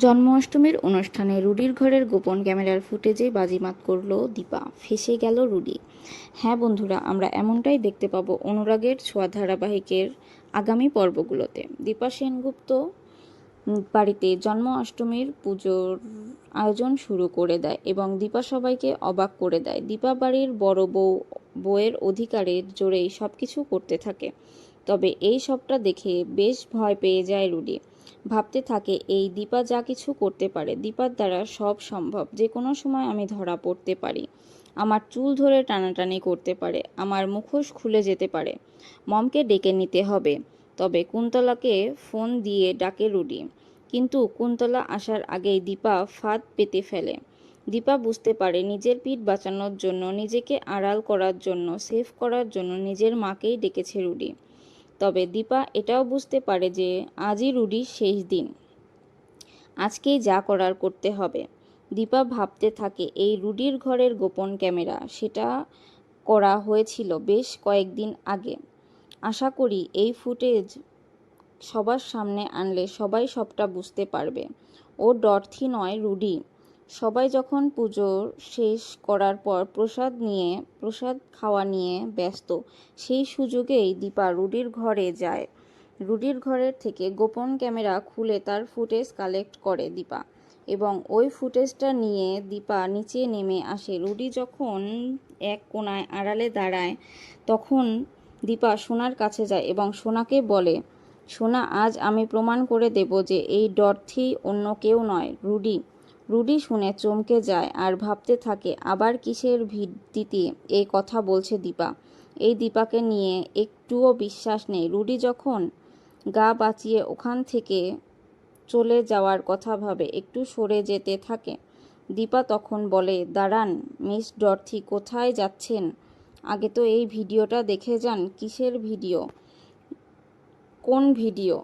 জন্মাষ্টমীর অনুষ্ঠানে রুডির ঘরের গোপন ক্যামেরার ফুটেজে বাজিমাত করল দীপা, ফেঁসে গেল রুডি। হ্যাঁ বন্ধুরা, আমরা এমনটাই দেখতে পাবো অনুরাগের ছোঁয়া ধারাবাহিকের আগামী পর্বগুলোতে। দীপা সেনগুপ্ত বাড়িতে জন্মাষ্টমীর পুজোর আয়োজন শুরু করে দেয় এবং দীপা সবাইকে অবাক করে দেয়। দীপা বাড়ির বড় বউয়ের অধিকারের জোরেই সবকিছু করতে থাকে। তবে এই সবটা দেখে বেশ ভয় পেয়ে যায় রুডি। ভাবতে থাকে, এই দীপা যা কিছু করতে পারে, দীপার দ্বারা সব সম্ভব। যে কোনো সময় আমি ধরা পড়তে পারি, আমার চুল ধরে টানাটানি করতে পারে, আমার মুখোশ খুলে যেতে পারে। মমকে ডেকে নিতে হবে। তবে কুন্তলাকে ফোন দিয়ে ডাকে রুডি, কিন্তু কুন্তলা আসার আগেই দীপা ফাঁদ পেতে ফেলে। দীপা বুঝতে পারে নিজের পিঠ বাঁচানোর জন্য, নিজেকে আড়াল করার জন্য, সেভ করার জন্য নিজের মাকেই ডেকেছে রুডি। তবে দীপা এটাও বুঝতে পারে যে আজই রুডির শেষ দিন, আজকেই যা করার করতে হবে। দীপা ভাবতে থাকে, এই রুডির ঘরের গোপন ক্যামেরা, সেটা করা হয়েছিল বেশ কয়েকদিন আগে। আশা করি এই ফুটেজ সবার সামনে আনলে সবাই সবটা বুঝতে পারবে। ও ডরথি নয়, রুডি। সবাই যখন পুজো শেষ করার পর প্রসাদ খাওয়া নিয়ে ব্যস্ত, সেই সুযোগেই দীপা রুডির ঘরে যায়। রুডির ঘরের থেকে গোপন ক্যামেরা খুলে তার ফুটেজ কালেক্ট করে দীপা, এবং ওই ফুটেজটা নিয়ে দীপা নিচে নেমে আসে। রুডি যখন এক কোণায় আড়ালে দাঁড়ায়, তখন দীপা সোনার কাছে যায় এবং সোনাকে বলে, সোনা, আজ আমি প্রমাণ করে দেব যে এই ডরথি অন্য কেউ নয়, রুডি। রুডি শুনে চমকে যায় আর ভাবতে থাকে, আবার কিসের ভিত্তিতে এই কথা বলছে দীপা। এই দীপাকে নিয়ে একটুও বিশ্বাস নেই। রুডি যখন গা বাঁচিয়ে ওখান থেকে চলে যাওয়ার কথা ভাবে, একটু সরে যেতে থাকে। দীপা তখন বলে, দাঁড়ান মিস ডরথি, কোথায় যাচ্ছেন? আগে তো এই ভিডিওটা দেখে যান। কিসের ভিডিও? কোন ভিডিও?